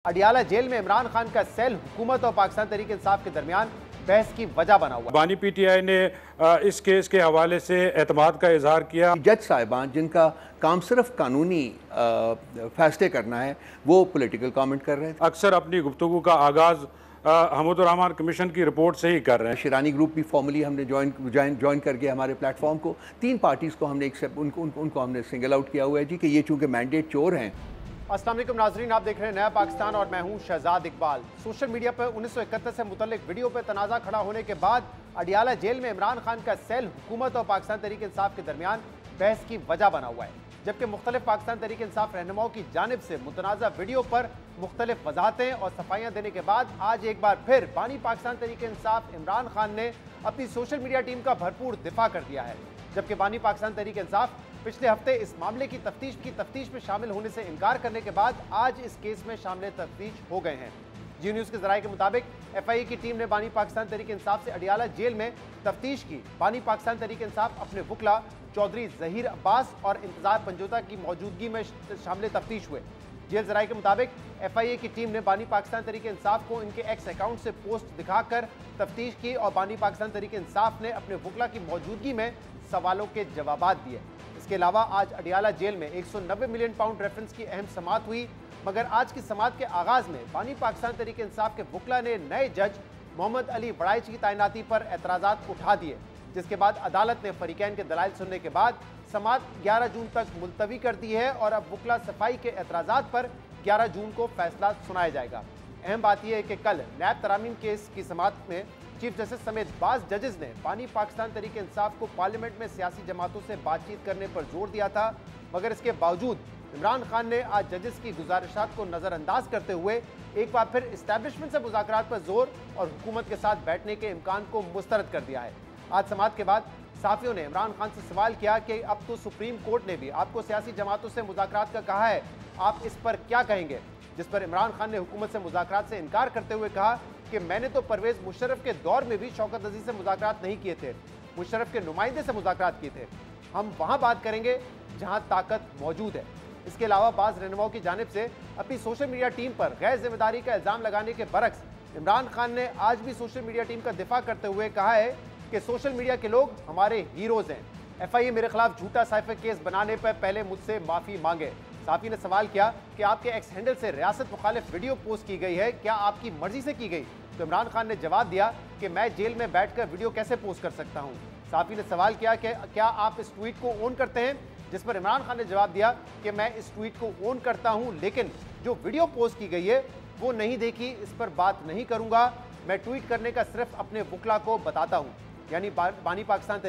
Adiala jail में इमरान खान का cell हुकूमत और पाकिस्तान तहरीक इंसाफ के दरमियान बहस की वजह बना हुआ। बानी पीटीआई ने इस केस के हवाले से एतमाद का इजहार किया। जज साहिबान जिनका काम सिर्फ कानूनी फैसले करना है वो पॉलिटिकल कमेंट कर रहे थे। अक्सर अपनी गुफ्तगू का आगाज़ हमीदुर रहमान कमीशन की रिपोर्ट से ही कर रहे हैं। शिरानी ग्रुप भी फॉर्मली हमने ज्वाइन करके हमारे प्लेटफॉर्म को 3 पार्टीज़ को हमने उनको हमने सिंगल आउट किया हुआ है जी कि ये चूँकि मैंडेट चोर हैं। अस्सलाम वालेकुम नाजरीन, आप देख रहे हैं नया पाकिस्तान और मैं हूं शहजाद इकबाल। सोशल मीडिया पर 1971 से मुतल्लिक वीडियो पर तनाज़ा खड़ा होने के बाद अडियाला जेल में इमरान खान का सेल हुकूमत और पाकिस्तान तहरीक इंसाफ के दरमियान बहस की वजह बना हुआ है, जबकि मुख्तलिफ पाकिस्तान तहरीक इंसाफ रहनुमाओं की जानिब से मुतनाज़ा वीडियो पर मुख्तलिफ वजाहतें और सफाइयाँ देने के बाद आज एक बार फिर बानी पाकिस्तान तहरीक इंसाफ इमरान खान ने अपनी सोशल मीडिया टीम का भरपूर दिफा कर दिया है। जबकि बानी पाकिस्तान तहरीक इंसाफ पिछले हफ्ते इस मामले की तफ्तीश में शामिल होने से इनकार करने के बाद आज इस केस में शामिल तफ्तीश हो गए हैं। जी न्यूज़ के जराये के मुताबिक FIA की टीम ने बानी पाकिस्तान तहरीक इंसाफ से अडियाला जेल में तफ्तीश की। बानी पाकिस्तान तहरीक इंसाफ अपने वकला चौधरी जहीर अब्बास और इंतजार पंजोता की मौजूदगी में शामिल तफ्तीश हुए। जेल जराये के मुताबिक FIA की टीम ने बानी पाकिस्तान तहरीक इंसाफ को इनके एक्स अकाउंट से पोस्ट दिखाकर तफ्तीश की और बानी पाकिस्तान तहरीक इंसाफ ने अपने वकला की मौजूदगी में सवालों के जवाब दिए। इसके अलावा आज अडियाला जेल में 190 मिलियन पाउंड रेफरेंस की अहम समाअत हुई, मगर आज की समाअत के आगाज में बानी पाकिस्तान तहरीक इंसाफ के वकला ने नए जज मोहम्मद अली बड़ाइच की तैनाती पर एतराज़ात उठा दिए, जिसके बाद अदालत ने फरीकैन के दलाइल सुनने के बाद समाअत 11 जून तक मुलतवी कर दी है और अब वकला सफाई के एतराज़ात पर 11 जून को फैसला सुनाया जाएगा। अहम बात यह है कि कल नैब तरामीम केस की समाअत में चीफ जस्टिस समेत बाज़ जजेस ने बानी पाकिस्तान तहरीक इंसाफ को पार्लियामेंट में सियासी जमातों से बातचीत करने पर जोर दिया था, मगर इसके बावजूद इमरान खान ने आज जजेस की गुजारिशात को नज़रअंदाज करते हुए एक बार फिर इस्टेब्लिशमेंट से मुज़ाकरात पर जोर और हुकूमत के साथ बैठने के इम्कान को मुस्तरद कर दिया है। आज समाअत के बाद साफियों ने इमरान खान से सवाल किया कि अब तो सुप्रीम कोर्ट ने भी आपको सियासी जमातों से मुज़ाकरात का कहा है, आप इस पर क्या कहेंगे? जिस पर इमरान खान ने हुकूमत से मुज़ाकरात से इनकार करते हुए कहा कि मैंने तो परवेज़ मुशर्रफ के दौर में भी शौकत अजीज़ से मुज़ाकरात नहीं किए थे, मुशर्रफ के नुमाइंदे से मुज़ाकरात किए थे। हम वहाँ बात करेंगे जहाँ ताकत मौजूद है। इसके अलावा बाज़ रहनुमाओं की जानिब से अपनी सोशल मीडिया टीम पर गैर जिम्मेदारी का इल्ज़ाम लगाने के बरक्स इमरान खान ने आज भी सोशल मीडिया टीम का दिफा करते हुए कहा है कि सोशल मीडिया के लोग हमारे हीरोज़ हैं। FIA मेरे खिलाफ झूठा साइफर केस बनाने पर पहले मुझसे माफ़ी मांगे। साफी ने सवाल किया कि आपके एक्स हैंडल से रियासत मुखालिफ वीडियो पोस्ट की गई है, क्या आपकी मर्जी से की गई? तो इमरान खान ने जवाब दिया कि मैं जेल में बैठकर वीडियो कैसे पोस्ट कर सकता हूं। साफी ने सवाल किया कि क्या आप इस ट्वीट को ओन करते हैं? जिस पर इमरान खान ने जवाब दिया कि मैं इस ट्वीट को ओन करता हूं, लेकिन जो वीडियो पोस्ट की गई है वो नहीं देखी, इस पर बात नहीं करूंगा। मैं ट्वीट करने का सिर्फ अपने वकला को बताता हूँ। यानी बानी पाकिस्तान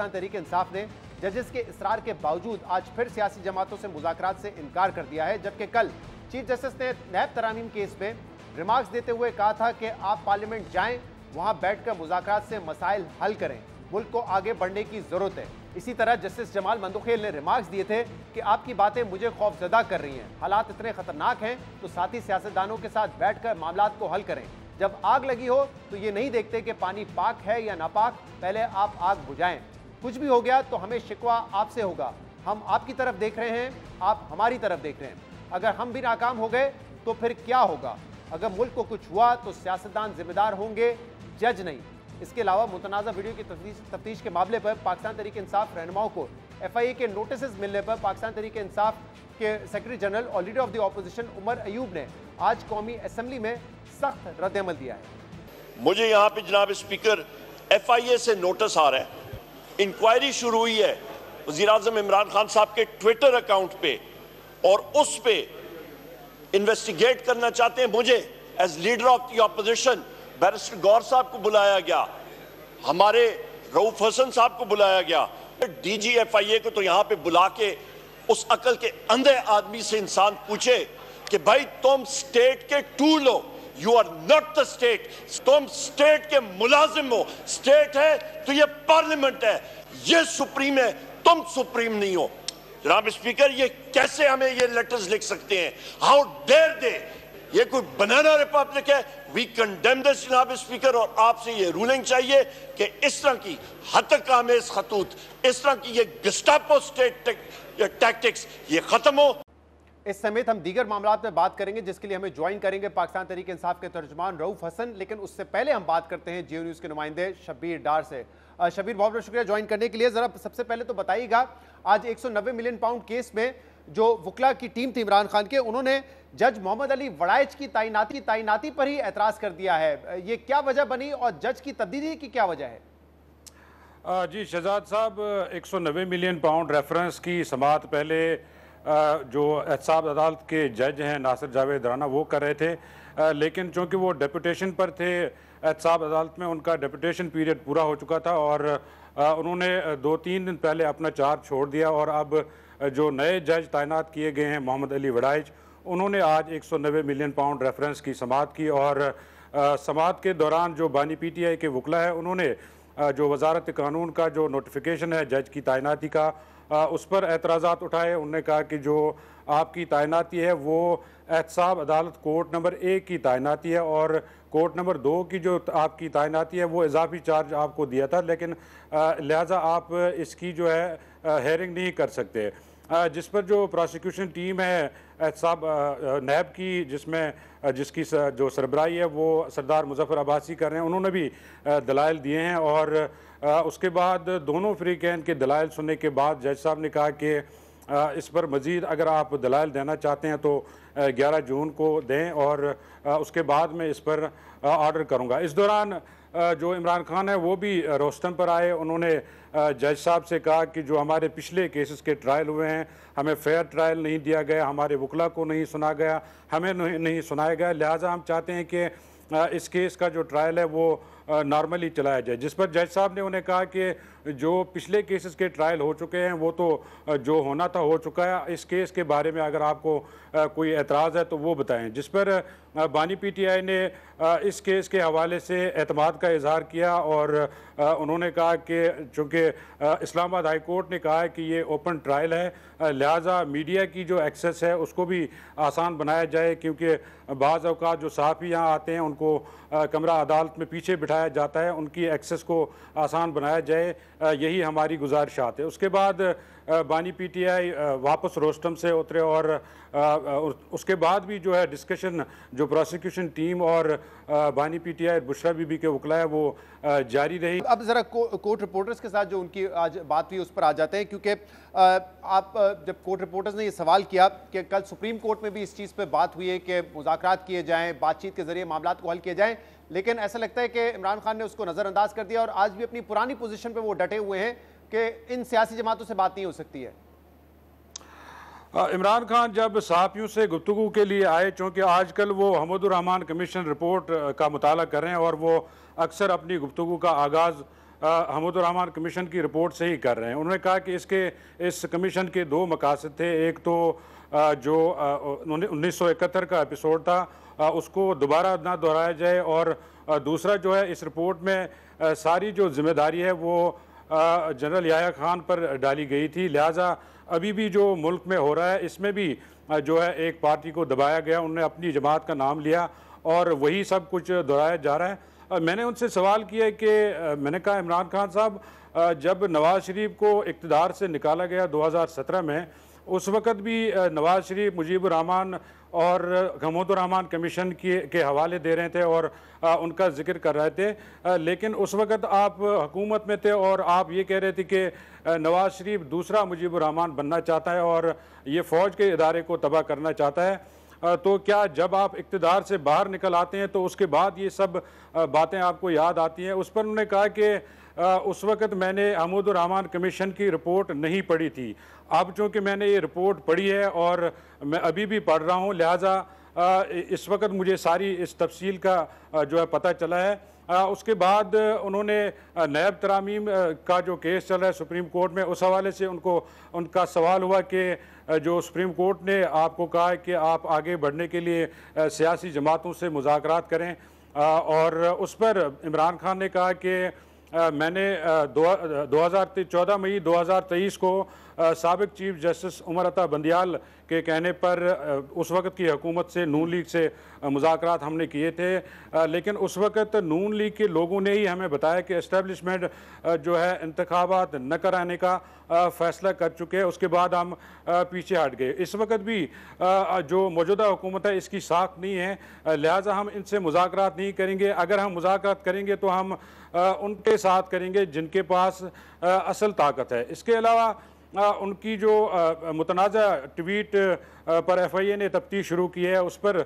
तहरीक इंसाफ ने जजेस के इसरार के बावजूद आज फिर सियासी जमातों से मुज़ाकरात से इनकार कर दिया है, जबकि कल चीफ जस्टिस ने नैब तरामीम केस में रिमार्क्स देते हुए कहा था कि आप पार्लियामेंट जाएं, वहां बैठकर मुज़ाकरात से मसाइल हल करें, मुल्क को आगे बढ़ने की ज़रूरत है। इसी तरह जस्टिस जमाल मंदोखेल ने रिमार्क्स दिए थे कि आपकी बातें मुझे खौफजदा कर रही हैं, हालात इतने ख़तरनाक हैं तो साथी सियासतदानों के साथ बैठकर मामलात को हल करें। जब आग लगी हो तो ये नहीं देखते कि पानी पाक है या नापाक, पहले आप आग बुझाएं। कुछ भी हो गया तो हमें शिकवा आपसे होगा, हम आपकी तरफ देख रहे हैं, आप हमारी तरफ देख रहे हैं। अगर हम भी नाकाम हो गए तो फिर क्या होगा? अगर मुल्क को कुछ हुआ तो सियासतदान जिम्मेदार होंगे, जज नहीं। इसके अलावा मुतनाज़ा वीडियो की तफ्तीश के मामले पर पाकिस्तान तहरीक इंसाफ रहनुमाओं को FIA के नोटिस मिलने पर पाकिस्तान तहरीक इंसाफ के सेक्रेटरी जनरल और leader of the opposition Umar Ayub ने आज कौमी असम्बली में सख्त रद्द-ए-अमल दिया है। मुझे यहाँ पे जनाब स्पीकर FIA से नोटिस आ रहा है, इंक्वायरी शुरू हुई है वज़ीर-ए-आज़म इमरान खान साहब के ट्विटर अकाउंट पे और उस पे इन्वेस्टिगेट करना चाहते हैं। मुझे as leader of the opposition barrister Gohar साहब को बुलाया गया, हमारे रऊफ हसन साहब को बुलाया गया, DG FIA को तो यहाँ पे बुला के उस अकल के अंधे आदमी से इंसान पूछे कि भाई तुम स्टेट के टूल हो, you are not the state, तुम स्टेट के मुलाजिम हो। स्टेट है तो ये पार्लियामेंट है, ये सुप्रीम है, तुम सुप्रीम नहीं हो। जनाब स्पीकर, ये कैसे हमें ये लेटर्स लिख सकते हैं? How dare they! ये कोई बनाना रिपब्लिक है? वी कंडेम दिस जनाब स्पीकर, और आपसे ये रूलिंग चाहिए कि इस तरह की हतक आमेज खतूत, इस तरह की ये गस्टापो स्टेट टैक्टिक्स ये खत्म हो। इस समेत हम दीगर मामलात में बात करेंगे, जिसके लिए हमें ज्वाइन करेंगे पाकिस्तान तहरीक इंसाफ के तर्जुमान रऊफ हसन। लेकिन उससे पहले हम बात करते हैं जियो न्यूज़ के नुमाइंदे शब्बीर डार से। शब्बीर, बहुत बहुत शुक्रिया ज्वाइन करने के लिए। ज़रा सबसे पहले तो बताइएगा, आज 190 मिलियन पाउंड केस में जो वकला की टीम थी इमरान खान के, उन्होंने जज मोहम्मद अली वड़ाइच की तैनाती पर ही एतराज़ कर दिया है। ये क्या वजह बनी और जज की तब्दीली की क्या वजह है? जी शहजाद साहब, 190 मिलियन पाउंड रेफरेंस की समाअत पहले जो एहतसाब अदालत के जज हैं नासिर जावेद राना वो कर रहे थे, लेकिन चूँकि वो डेपुटेशन पर थे एहतसाब अदालत में, उनका डेपुटेशन पीरियड पूरा हो चुका था और उन्होंने 2-3 दिन पहले अपना चार्ज छोड़ दिया। और अब जो नए जज तैनात किए गए हैं मोहम्मद अली वड़ाइच, उन्होंने आज 190 मिलियन पाउंड रेफरेंस की समाअत की। और समाअत के दौरान जो बानी PTI के वकला है, उन्होंने जो वजारत कानून का जो नोटिफिकेशन है जज की तैनाती का, उस पर एतराज़ात उठाए। उन्होंने कहा कि जो आपकी तैनाती है वो एहतसाब अदालत कोर्ट नंबर 1 की तैनाती है और कोर्ट नंबर 2 की जो आपकी तैनाती है वो इजाफी चार्ज आपको दिया था, लेकिन लिहाजा आप इसकी जो है हेयरिंग नहीं कर सकते। जिस पर जो प्रोसिक्यूशन टीम है एहतसाब नैब की, जिसकी जो सरबराही है वो सरदार मुजफ्फर अब्बासी कर रहे हैं, उन्होंने भी दलाइल दिए हैं। और उसके बाद दोनों फरीकैन के दलाइल सुनने के बाद जज साहब ने कहा कि इस पर मज़ीद अगर आप दलाइल देना चाहते हैं तो 11 जून को दें और उसके बाद मैं इस पर ऑर्डर करूँगा। इस दौरान जो इमरान खान है वो भी रोस्टम पर आए। उन्होंने जज साहब से कहा कि जो हमारे पिछले केसेस के ट्रायल हुए हैं, हमें फेयर ट्रायल नहीं दिया गया, हमारे वकला को नहीं सुना गया, हमें नहीं सुनाया गया, लिहाजा हम चाहते हैं कि इस केस का जो ट्रायल है वो नॉर्मली चलाया जाए। जिस पर जज साहब ने उन्हें कहा कि जो पिछले केसेस के ट्रायल हो चुके हैं वो तो जो होना था हो चुका है, इस केस के बारे में अगर आपको कोई एतराज़ है तो वो बताएं। जिस पर बानी PTI ने इस केस के हवाले से एतमाद का इजहार किया और उन्होंने कहा कि चूँकि इस्लामाबाद हाई कोर्ट ने कहा है कि ये ओपन ट्रायल है, लिहाजा मीडिया की जो एक्सेस है उसको भी आसान बनाया जाए, क्योंकि बाज़ औक़ात जो सहाफ़ी यहाँ आते हैं उनको कमरा अदालत में पीछे बिठाया जाता है, उनकी एक्सेस को आसान बनाया जाए, यही हमारी गुजारिशात है। उसके बाद बानी PTI वापस रोस्टम से उतरे और उसके बाद भी जो है डिस्कशन जो प्रोसिक्यूशन टीम और बानी PTI बुशरा बीबी के वकला है वो जारी रही। अब ज़रा कोर्ट रिपोर्टर्स के साथ जो उनकी आज बात हुई उस पर आ जाते हैं, क्योंकि आप जब कोर्ट रिपोर्टर्स ने ये सवाल किया कि कल सुप्रीम कोर्ट में भी इस चीज़ पे बात हुई है कि मुज़ाकरात किए जाएँ, बातचीत के ज़रिए मामलात को हल किए जाएँ, लेकिन ऐसा लगता है कि इमरान खान ने उसको नज़रअंदाज कर दिया और आज भी अपनी पुरानी पोजीशन पे वो डटे हुए हैं कि इन सियासी जमातों से बात नहीं हो सकती है। इमरान खान जब सहाफ़ियों से गुफ्तगू के लिए आए, चूँकि आजकल वो हमीदुर रहमान कमीशन रिपोर्ट का मुताला कर रहे हैं और वो अक्सर अपनी गुफ्तगू का आगाज़ हमीदुर रहमान कमीशन की रिपोर्ट से ही कर रहे हैं। उन्होंने कहा कि इस कमीशन के 2 मकासद थे। एक तो जो 1971 का एपिसोड था उसको दोबारा ना दोहराया जाए, और दूसरा जो है इस रिपोर्ट में सारी जो जिम्मेदारी है वो जनरल याह्या खान पर डाली गई थी, लिहाजा अभी भी जो मुल्क में हो रहा है इसमें भी जो है एक पार्टी को दबाया गया, उन्होंने अपनी जमात का नाम लिया और वही सब कुछ दोहराया जा रहा है। मैंने उनसे सवाल किया कि मैंने कहा इमरान खान साहब, जब नवाज़ शरीफ को इक़्तिदार से निकाला गया 2017 में, उस वक़्त भी नवाज़ शरीफ मुजीबुर रहमान और हमीदुर रहमान कमीशन के हवाले दे रहे थे और उनका जिक्र कर रहे थे, लेकिन उस वक़्त आप हुकूमत में थे और आप ये कह रहे थे कि नवाज़ शरीफ दूसरा मुजीबुर रहमान बनना चाहता है और ये फ़ौज के इदारे को तबाह करना चाहता है। तो क्या जब आप इक़्तिदार से बाहर निकल आते हैं तो उसके बाद ये सब बातें आपको याद आती हैं? उस पर उन्होंने कहा कि उस वक़्त मैंने हमीदुर रहमान कमीशन की रिपोर्ट नहीं पढ़ी थी, अब चूँकि मैंने ये रिपोर्ट पढ़ी है और मैं अभी भी पढ़ रहा हूँ, लिहाजा इस वक्त मुझे सारी इस तफसील का जो है पता चला है। उसके बाद उन्होंने नैब तरामीम का जो केस चल रहा है सुप्रीम कोर्ट में, उस हवाले से उनका सवाल हुआ कि जो सुप्रीम कोर्ट ने आपको कहा है कि आप आगे बढ़ने के लिए सियासी जमातों से मुज़ाकरात करें, और उस पर इमरान खान ने कहा कि मैंने 14 मई 2023 को साबिक चीफ जस्टिस उमर अता बंदियाल के कहने पर उस वक्त की हुकूमत से, नून लीग से मुज़ाकरात हमने किए थे, लेकिन उस वक्त नून लीग के लोगों ने ही हमें बताया कि इस्टेब्लिशमेंट जो है इंतखाबात न कराने का फ़ैसला कर चुके हैं। उसके बाद हम पीछे हट गए। इस वक्त भी जो मौजूदा हुकूमत है इसकी साख नहीं है, लिहाजा हम इनसे मुज़ाकरात नहीं करेंगे। अगर हम मुज़ाकरात करेंगे तो हम उनके साथ करेंगे जिनके पास असल ताकत है। इसके अलावा उनकी जो मुतनाज़ा ट्वीट पर FIA ने तफ्तीश शुरू की है, उस पर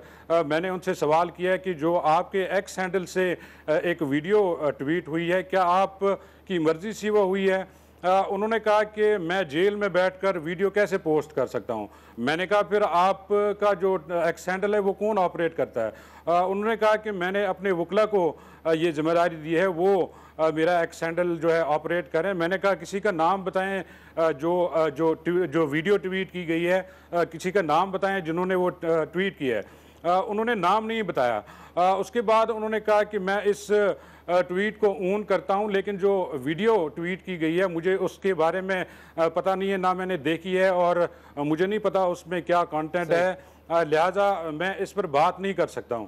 मैंने उनसे सवाल किया है कि जो आपके एक्स हैंडल से एक वीडियो ट्वीट हुई है, क्या आपकी मर्ज़ी से वो हुई है? उन्होंने कहा कि मैं जेल में बैठकर वीडियो कैसे पोस्ट कर सकता हूं। मैंने कहा फिर आपका जो एक्स हैंडल है वो कौन ऑपरेट करता है? उन्होंने कहा कि मैंने अपने वकला को ये जिम्मेदारी दी है, वो मेरा एक्स हैंडल जो है ऑपरेट करें। मैंने कहा किसी का नाम बताएं जो वीडियो ट्वीट की गई है, किसी का नाम बताएं जिन्होंने वो ट्वीट किया है। उन्होंने नाम नहीं बताया। उसके बाद उन्होंने कहा कि मैं इस ट्वीट को ओन करता हूं, लेकिन जो वीडियो ट्वीट की गई है मुझे उसके बारे में पता नहीं है, ना मैंने देखी है और मुझे नहीं पता उसमें क्या कंटेंट है, लिहाजा मैं इस पर बात नहीं कर सकता हूं।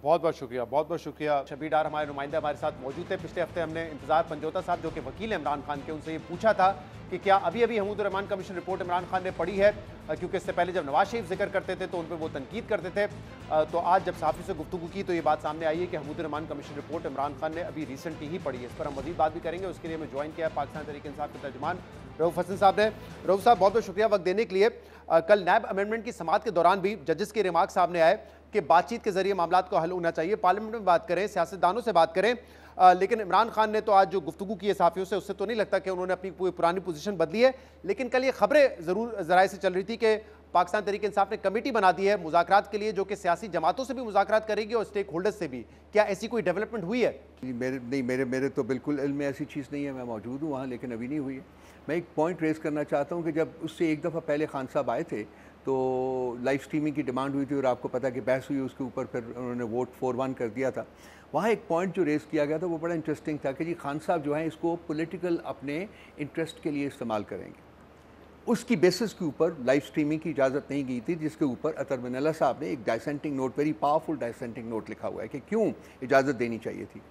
बहुत बहुत शुक्रिया, बहुत बहुत शुक्रिया। शबीर डार हमारे नुमाइंदे हमारे साथ मौजूद थे। पिछले हफ्ते हमने इंतजार पंजोता साहब जो कि वकील हैं इमरान खान के, उनसे ये पूछा था कि क्या अभी अभी महमूद रहमान कमीशन रिपोर्ट इमरान खान ने पढ़ी है, क्योंकि इससे पहले जब नवाज शरीफ जिक्र करते थे तो उन पर वो तनकीद करते थे। तो आज जब सहाफ़ी से गुफ्तगू की तो ये बात सामने आई है कि महमूद रहमान कमीशन रिपोर्ट इमरान खान ने अभी रिसेंटली ही पढ़ी है। इस पर हम मज़ीद बात भी करेंगे। उसके लिए हमें ज्वाइन किया है पाकिस्तान तहरीक इंसाफ के तर्जुमान रऊफ हसन साहब ने। रऊफ साहब, बहुत बहुत शुक्रिया वक्त देने के लिए। कल नैब अमेंडमेंट की समाअत के दौरान भी जजेस के रिमार्क सामने आए कि बातचीत के जरिए मामलात को हल होना चाहिए, पार्लियामेंट में बात करें, सियासतदानों से बात करें। लेकिन इमरान खान ने तो आज जो गुफ्तगू की है सहाफ़ियों से, उससे तो नहीं लगता कि उन्होंने अपनी पूरी पुरानी पोजीशन बदली है। लेकिन कल ये खबरें ज़रूर ज़राए से चल रही थी कि पाकिस्तान तहरीक इंसाफ ने कमेटी बना दी है मुज़ाकरात के लिए, जो कि सियासी जमातों से भी मुज़ाकरात करेगी और स्टेक होल्डर्स से भी। क्या ऐसी कोई डेवलपमेंट हुई है? मेरे तो बिल्कुल इल्म में ऐसी चीज़ नहीं है। मैं मौजूद हूँ वहाँ, लेकिन अभी नहीं हुई है। मैं एक पॉइंट रेज़ करना चाहता हूँ कि जब उससे एक दफ़ा पहले खान साहब आए थे तो लाइव स्ट्रीमिंग की डिमांड हुई थी और आपको पता कि बहस हुई, उसके ऊपर फिर उन्होंने वोट 4-1 कर दिया था। वहाँ एक पॉइंट जो रेज़ किया गया था वो बड़ा इंटरेस्टिंग था कि जी खान साहब जो हैं इसको पॉलिटिकल अपने इंटरेस्ट के लिए इस्तेमाल करेंगे। उसकी बेसिस के ऊपर लाइव स्ट्रीमिंग की इजाज़त नहीं गई थी, जिसके ऊपर अतर बिन साहब ने एक डाइसेंटिंग नोट, वेरी पावरफुल डाइसेंटिंग नोट लिखा हुआ है कि क्यों इजाज़त देनी चाहिए थी।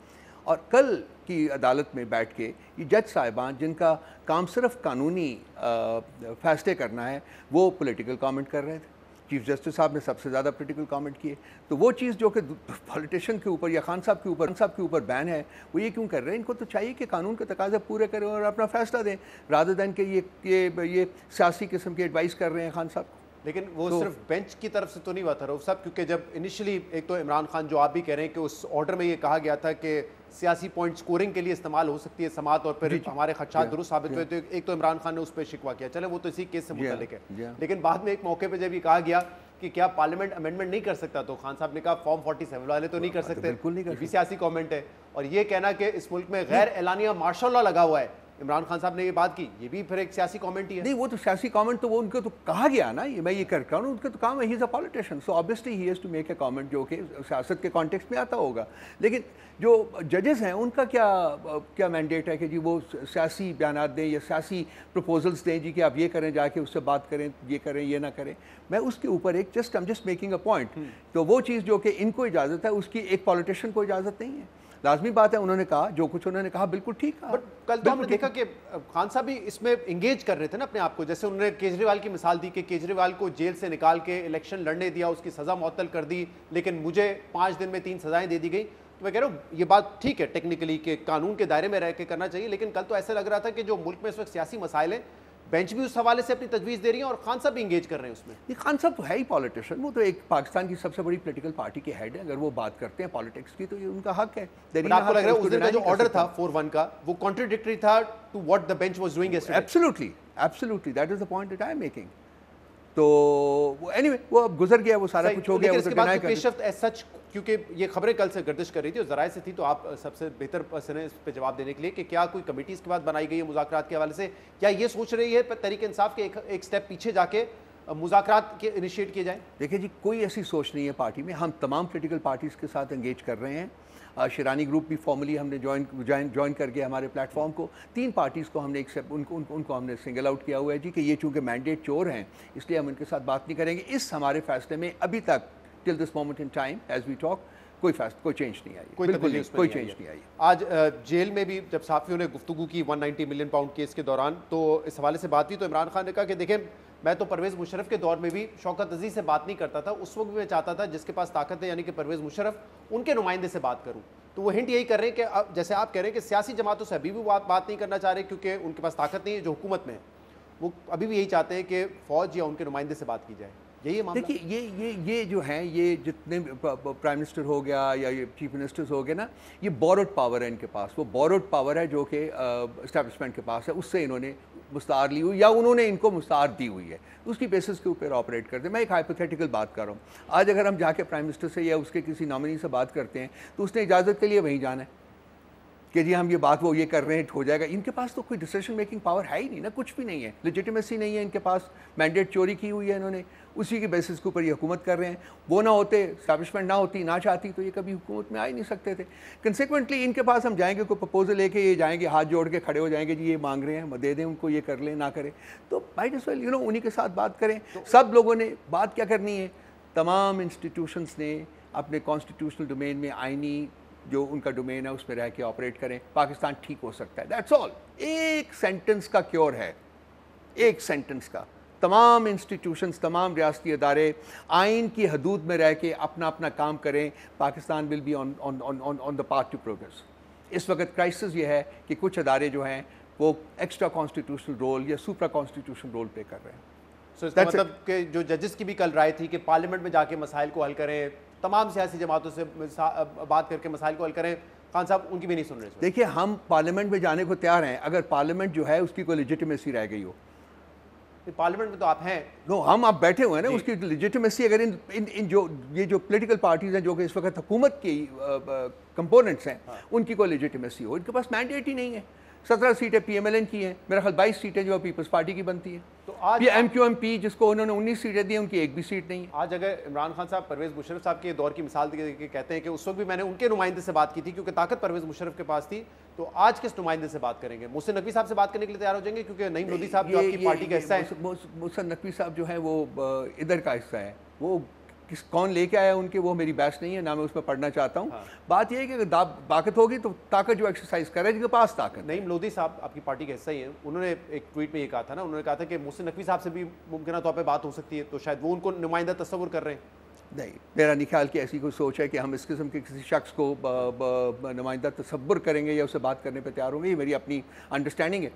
और कल की अदालत में बैठ के ये जज साहिबान जिनका काम सिर्फ कानूनी फैसले करना है, वो पॉलिटिकल कमेंट कर रहे थे। चीफ जस्टिस साहब ने सबसे ज़्यादा पॉलिटिकल कमेंट किए। तो वो चीज़ जो कि पॉलिटिशियन के ऊपर या खान साहब के ऊपर बैन है, वो ये क्यों कर रहे हैं? इनको तो चाहिए कि कानून के तकाज़े पूरे करें और अपना फैसला दें, रादर दैन के ये सियासी किस्म की एडवाइस कर रहे हैं खान साहब। लेकिन वो तो सिर्फ बेंच की तरफ से तो नहीं हुआ था रऊफ साहब, क्योंकि जब इनिशियली एक तो इमरान खान, जो आप भी कह रहे हैं कि उस ऑर्डर में ये कहा गया था कि सियासी पॉइंट स्कोरिंग के लिए इस्तेमाल हो सकती है समात, और फिर हमारे खदशात दुरुस्त साबित हुए, तो एक तो इमरान खान ने उस पर शिकवा किया, चले वो तो इसी केस से मुतल्लिक है। लेकिन बाद में एक मौके पर जब ये कहा गया कि क्या पार्लियामेंट अमेंडमेंट नहीं कर सकता, तो खान साहब ने कहा फॉर्म 47 वाले तो नहीं कर सकते, बिल्कुल नहीं कर सकते। सियासी कमेंट है। और ये कहना कि इस मुल्क में गैर एलानिया मार्शल लॉ लगा हुआ है, इमरान खान साहब ने ये बात की, ये भी फिर एक सियासी कमेंट ही है। नहीं, वो तो सियासी कमेंट तो वो उनको तो कहा गया ना, ये मैं ये कर रहा हूँ, उनका तो काम है, he is a politician, so obviously he has to make a comment जो कि सियासत के कॉन्टेक्स्ट में आता होगा। लेकिन जो जजेस हैं उनका क्या मैंडेट है कि जी वो सियासी बयानात दें या सियासी प्रपोजल्स दें जी कि आप ये करें, जाके उससे बात करें, ये करें, ये ना करें। मैं उसके ऊपर I am just making a point. तो वो चीज़ जो कि इनको इजाज़त है, उसकी एक पॉलिटिशियन को इजाज़त नहीं है। लाजमी बात है, उन्होंने कहा जो कुछ उन्होंने कहा बिल्कुल ठीक कहा। बट कल तो हमने देखा कि खान साहब भी इसमें इंगेज कर रहे थे ना अपने आप को। जैसे उन्होंने केजरीवाल की मिसाल दी कि केजरीवाल को जेल से निकाल के इलेक्शन लड़ने दिया, उसकी सज़ा मुअत्तल कर दी, लेकिन मुझे 5 दिन में 3 सज़ाएं दे दी गई। तो मैं कह रहा हूँ ये बात ठीक है टेक्निकली कि कानून के दायरे में रह के करना चाहिए, लेकिन कल तो ऐसा लग रहा था कि जो मुल्क में इस वक्त सियासी मसाइल हैं, बेंच भी उस हवाले से अपनी तजवीज़ दे रही है और खान साहब भी इंगेज कर रहे हैं उसमें। ये खान साहब तो है ही पॉलिटिशियन, वो तो एक पाकिस्तान की सबसे बड़ी पॉलिटिकल पार्टी के हेड है। अगर वो बात करते हैं पॉलिटिक्स की तो ये उनका हक है। आपको लग रहा है उस दिन का जो ऑर्डर था 4-1 का, वो कॉन्ट्रडिक्टरी था to what the bench was doing yesterday? Absolutely that is the point that I am making. तो एनीवे वो अब गुजर गया, वो सारा कुछ हो गया। इसके बाद पेशरफ्त एज सच, क्योंकि ये खबरें कल से गर्दिश कर रही थी और ज़राए से थी, तो आप सबसे बेहतर पर्सन है इस पर जवाब देने के लिए कि क्या कोई कमेटी इसके बाद बनाई गई है मुज़ाकरात के हवाले से, या ये सोच रही है तहरीक इंसाफ के एक स्टेप पीछे जाके मुज़ाकरात के इनिशिएट किए जाएं? देखिए जी, कोई ऐसी सोच नहीं है पार्टी में। हम तमाम पॉलिटिकल पार्टीज़ के साथ एंगेज कर रहे हैं। शिरानी ग्रुप भी फॉर्मली हमने ज्वाइन करके हमारे प्लेटफॉर्म को 3 पार्टीज़ को हमने उनको हमने सिंगल आउट किया हुआ है जी कि ये चूँकि मैंडेट चोर हैं, इसलिए हम इनके साथ बात नहीं करेंगे। इस हमारे फैसले में अभी तक till this moment in time as we talk कोई चेंज नहीं आई, कोई चेंज नहीं आई। आज जेल में भी जब सहाफ़ियों ने गुफ्तगू की 190 मिलियन पाउंड केस के दौरान, तो इस हवाले से बात हुई तो इमरान खान ने कहा कि देखें, मैं तो परवेज़ मुशर्रफ के दौर में भी शौकत अजीज़ से बात नहीं करता था, उस वक्त भी मैं चाहता था जिसके पास ताकत है यानी कि परवेज़ मुशर्रफ, उनके नुमाइंदे से बात करूं। तो वो हिंट यही कर रहे हैं कि अब जैसे आप कह रहे हैं कि सियासी जमातों से अभी भी बात नहीं करना चाह रहे क्योंकि उनके पास ताकत नहीं है जो हुकूमत में है, वो अभी भी यही चाहते हैं कि फ़ौज या उनके नुमाइंदे से बात की जाए। यही मामला। देखिए ये जो हैं, ये जितने प्राइम मिनिस्टर हो गया या ये चीफ मिनिस्टर्स हो गए ना, ये बोरोड पावर है इनके पास। वो बोरोड पावर है जो कि एस्टैब्लिशमेंट के पास है, उससे इन्होंने मुस्तार ली हुई या उन्होंने इनको मुस्तार दी हुई है, उसकी बेसिस के ऊपर ऑपरेट करते हैं। मैं एक हाइपोथेटिकल बात कर रहा हूँ। आज अगर हम जाके प्राइम मिनिस्टर से या उसके किसी नॉमिनी से बात करते हैं तो उसने इजाज़त के लिए वहीं जाना है कि जी हम ये बात वो ये कर रहे हैं, हो जाएगा। इनके पास तो कोई डिसीजन मेकिंग पावर है ही नहीं ना, कुछ भी नहीं है, लेजिटिमेसी नहीं है इनके पास। मैंडेट चोरी की हुई है इन्होंने, उसी के बेसिस के ऊपर ये हुकूमत कर रहे हैं। वो ना होते, एस्टैब्लिशमेंट ना होती, ना चाहती, तो ये कभी हुकूमत में आ ही नहीं सकते थे। कंसिक्वेंटली इनके पास हम जाएंगे, कोई प्रपोजल लेके ये जाएंगे, हाथ जोड़ के खड़े हो जाएंगे, जी ये मांग रहे हैं, दे दें उनको, ये कर लें, ना करें। तो माइट एज़ वेल उन्हीं के साथ बात करें। सब लोगों ने बात क्या करनी है, तमाम इंस्टीट्यूशंस ने अपने कॉन्स्टिट्यूशनल डोमेन में, आइनी जो उनका डोमेन है उसमें रह के ऑपरेट करें। पाकिस्तान ठीक हो सकता है, दैट्स ऑल। एक सेंटेंस का क्योर है, एक सेंटेंस का। तमाम इंस्टीट्यूशंस, तमाम रियासती अदारे आइन की हदूद में रह के अपना अपना काम करें, Pakistan will be on the path to progress. इस वक्त क्राइसिस ये है कि कुछ अदारे जो हैं वो एक्स्ट्रा कॉन्स्टिट्यूशनल रोल या सुप्रा कॉन्स्टिट्यूशनल रोल पे कर रहे हैं। सो इसका मतलब कि जो जजेस की भी कल राय थी कि पार्लियामेंट में जाके मसाइल को हल करें, तमाम सियासी जमातों से बात करके मसाइल को हल करें, खान साहब उनकी भी नहीं सुन रहे। देखिए, हम पार्लियामेंट में जाने को तैयार हैं अगर पार्लियामेंट जो है उसकी कोई लेजिटिमेसी रह गई हो। पार्लियामेंट में तो आप हैं। नो, हम आप बैठे हुए हैं ना, उसकी लेजिटिमेसी अगर इन जो पॉलिटिकल पार्टीज हैं जो कि इस वक्त हुकूमत की कंपोनेंट्स हैं, उनकी कोई लेजिटिमेसी हो। इनके पास मैंडेट ही नहीं है। 17 सीटें PMLN की हैं, मेरा ख्याल 22 सीटें जो पीपल्स पार्टी की बनती हैं। तो आज ये MQMP जिसको उन्होंने 19 सीटें दी, उनकी एक भी सीट नहीं है। आज अगर इमरान खान साहब परवेज़ मुशर्रफ साहब के दौर की मिसाल देके कहते हैं कि उस वक्त भी मैंने उनके नुमाइंदे से बात की थी क्योंकि ताकत परवेज़ मुशर्रफ के पास थी, तो आज किस नुमाइंदे से बात करेंगे? मोहसिन नकवी साहब से बात करने के लिए तैयार हो जाएंगे क्योंकि नईम लोधी साहब जो आपकी पार्टी का हिस्सा है। मोहसिन नकवी साहब जो है वो इधर का हिस्सा है, वो कौन लेके आया उनके, वो मेरी बहस नहीं है, ना मैं उसमें पढ़ना चाहता हूँ। बात यह है कि अगर ताकत होगी तो ताकत जो एक्सरसाइज करे जिसके पास ताकत। नईम लोधी साहब आपकी पार्टी का हिस्सा ही है, उन्होंने एक ट्वीट में ये कहा था ना, उन्होंने कहा था कि मोहसिन नकवी साहब से भी मुमकिन तौर पर बात हो सकती है, तो शायद वो उनको नुमाइंदा तस्वुर कर रहे हैं। नहीं, मेरा नहीं ख्याल कि ऐसी कोई सोच है कि हम इस किस्म के किसी शख्स को नुमाइंदा तस्वुर करेंगे या उससे बात करने पर तैयार होंगे। ये मेरी अपनी अंडरस्टैंडिंग है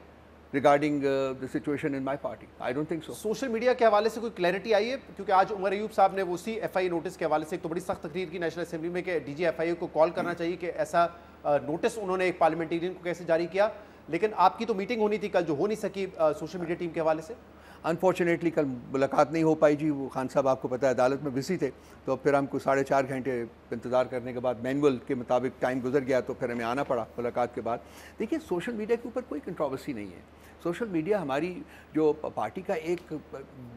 regarding the situation in my party. I don't think so. Social media के हवाले से कोई क्लैरिटी आई है? क्योंकि आज उमर अयूब साहब ने वो उसी FIA नोटिस के हवाले से एक तो बड़ी सख्त तकरीर की नेशनल असेंबली में कि DG FIA को कॉल करना चाहिए कि ऐसा नोटिस उन्होंने एक पार्लियामेंटेरियन को कैसे जारी किया। लेकिन आपकी तो मीटिंग होनी थी कल जो हो नहीं सकी सोशल मीडिया टीम के हवाले से। अनफॉर्चुनेटली कल मुलाकात नहीं हो पाई जी। वो खान साहब आपको पता है अदालत में बिजी थे, तो फिर हमको 4.5 घंटे इंतज़ार करने के बाद मैनुअल के मुताबिक टाइम गुजर गया, तो फिर हमें आना पड़ा मुलाकात के बाद। देखिए, सोशल मीडिया के ऊपर कोई कंट्रोवर्सी नहीं है। सोशल मीडिया हमारी जो पार्टी का एक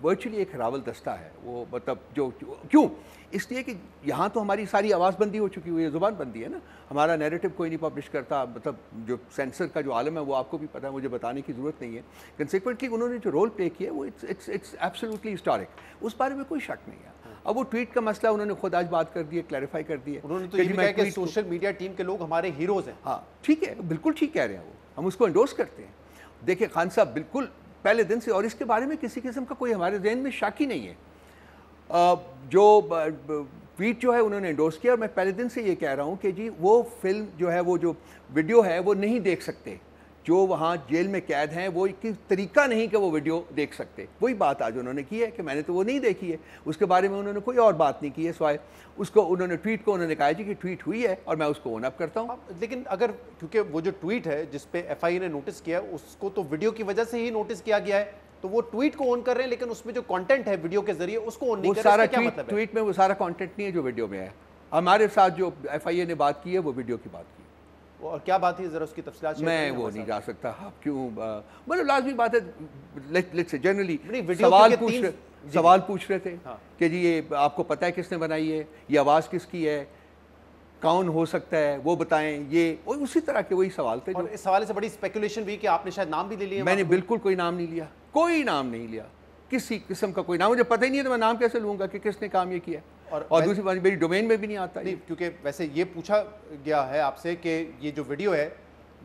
वर्चुअली एक रावल दस्ता है। वो मतलब जो क्यों, इसलिए कि यहाँ तो हमारी सारी आवाज़बंदी हो चुकी हुई है, ज़ुबानबंदी है ना। हमारा नैरेटिव कोई नहीं पब्लिश करता, मतलब जो सेंसर का जो आलम है वो आपको भी पता है, मुझे बताने की ज़रूरत नहीं है। कंसिक्वेंटली उन्होंने जो रोल प्ले किया वो इट्स एब्सोल्युटली हिस्टोरिक, उस बारे में कोई शक नहीं है। अब वो ट्वीट का मसला उन्होंने खुद आज बात कर दी है, क्लैरिफाई कर दी है। उन्होंने तो ये भी कहा कि सोशल मीडिया टीम के लोग हमारे हीरोज़ हैं। हाँ ठीक है, बिल्कुल ठीक कह रहे हैं वो, हम उसको एंडोर्स करते हैं। देखिए खान साहब बिल्कुल पहले दिन से, और इसके बारे में किसी किस्म का कोई हमारे जहन में शक ही नहीं है। जो ट्वीट जो है उन्होंने एंडोर्स किया, और मैं पहले दिन से ये कह रहा हूँ कि जी वो फिल्म जो है, वो जो वीडियो है वो नहीं देख सकते। जो वहाँ जेल में कैद हैं वो एक तरीका नहीं कि वो वीडियो देख सकते। वही बात आज उन्होंने की है कि मैंने तो वो नहीं देखी है, उसके बारे में उन्होंने कोई और बात नहीं की है सिवाय उसको उन्होंने ट्वीट को उन्होंने कहा जी कि ट्वीट हुई है और मैं उसको ओन अप करता हूँ। लेकिन अगर क्योंकि वो जो ट्वीट है जिस पे FIA ने नोटिस किया उसको तो वीडियो की वजह से ही नोटिस किया गया है, तो वो ट्वीट को ऑन कर रहे हैं, लेकिन उसमें जो कंटेंट है वीडियो के जरिए उसको ऑन नहीं कर रहे। क्या मतलब है? ट्वीट में वो सारा कंटेंट नहीं है जो वीडियो में है। हमारे साथ जो FIA ने बात की है वो वीडियो की बात की। और क्या बात है जरा उसकी तफसीलात मैं वो नहीं जा सकता। हाँ क्यों, मतलब लाजमी बात है, लेट्स से जनरली सवाल पूछ रहे थे कि जी ये आपको पता है किसने बनाई है, ये आवाज़ किसकी है, कौन हो सकता है वो बताएं, ये और उसी तरह के वही सवाल थे। और इस हवाले से बड़ी स्पेकुलेशन भी कि आपने शायद नाम भी ले लिया। मैंने बिल्कुल कोई नाम नहीं लिया, कोई नाम नहीं लिया, किसी किस्म का कोई नाम, मुझे पता ही नहीं है तो मैं नाम कैसे लूँगा कि किसने काम ये किया। और दूसरी बात मेरी डोमेन में भी नहीं आता नहीं, क्योंकि वैसे ये पूछा गया है आपसे कि ये जो वीडियो है,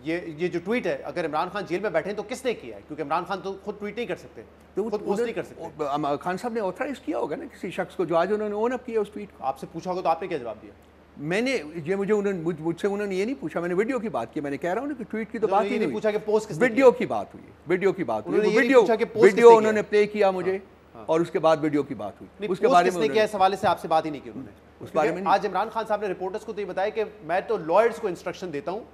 ये जो ट्वीट है, अगर इमरान खान जेल में बैठे हैं तो किसने किया है, क्योंकि इमरान खान तो खुद ट्वीट नहीं कर सकते, तो खुद पोस्ट नहीं कर सकते। खान साहब ने ऑथराइज किया होगा ना किसी शख्स को, जो आज उन्होंने ओन अप किया उस ट्वीट को। आपसे पूछा होगा तो आपने क्या जवाब दिया? मैंने ये मुझसे उन्होंने ये नहीं पूछा, मैंने वीडियो की बात की। मैंने कह रहा हूँ ना कि ट्वीट की तो बात ही नहीं पूछा कि पोस्ट किसने वीडियो की बात हुई, वीडियो की बात हुई, वीडियो उन्होंने प्ले किया मुझे और उसके बाद वीडियो की बात हुई। उसके बारे में क्या इस हवाले से आपसे बात ही नहीं की उन्होंने उस बारे में। आज इमरान खान साहब ने रिपोर्टर्स को तो ये बताया कि मैं तो लॉयर्स को इंस्ट्रक्शन देता हूँ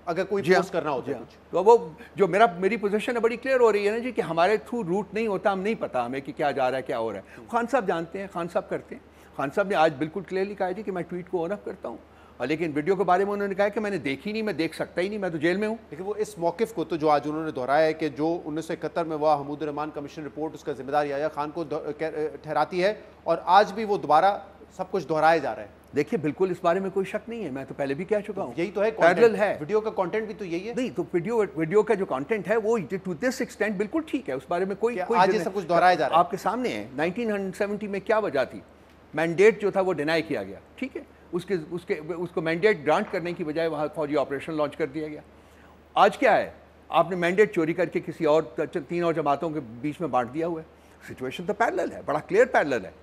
अगर कोई पोस्ट करना होता है कुछ। तो वो जो मेरी पोजीशन है बड़ी क्लियर हो रही है ना जी, कि हमारे थ्रू रूट नहीं होता, हम नहीं पता हमें कि क्या जा रहा है क्या हो रहा है। खान साहब जानते हैं, खान साहब करते हैं। खान साहब ने आज बिल्कुल क्लियरली कहा जी कि मैं ट्वीट को ऑन अप करता हूँ, और लेकिन वीडियो के बारे में उन्होंने कहा कि मैंने देखी नहीं, मैं देख सकता ही नहीं, मैं तो जेल में हूँ। लेकिन वो इस मौक़िफ़ को तो जो आज उन्होंने दोहराया है कि जो 1971 में हुआ हमूद रहमान कमीशन रिपोर्ट उसका जिम्मेदार याह्या खान को ठहराती है, और आज भी वो दोबारा सब कुछ दोहराया जा रहा है। देखिए बिल्कुल इस बारे में कोई शक नहीं है, मैं तो पहले भी कह चुका हूँ, यही तो है, पैरेलल है। वीडियो का कंटेंट भी तो यही है। नहीं तो वीडियो का जो कंटेंट है वो टू दिस एक्सटेंट बिल्कुल ठीक है, उस बारे में कोई आज ये सब कुछ दोहराया जा रहा है। आपके सामने है 1970 में क्या वजह थी, मैंडेट जो था वो डिनाई किया गया, ठीक है, उसको मैंडेट ग्रांट करने की बजाय वहाँ फौजी ऑपरेशन लॉन्च कर दिया गया। आज क्या है, आपने मैंडेट चोरी करके किसी और 3 और जमातों के बीच में बांट दिया हुआ है। सिचुएशन तो पैरेलल है, बड़ा क्लियर पैरेलल है।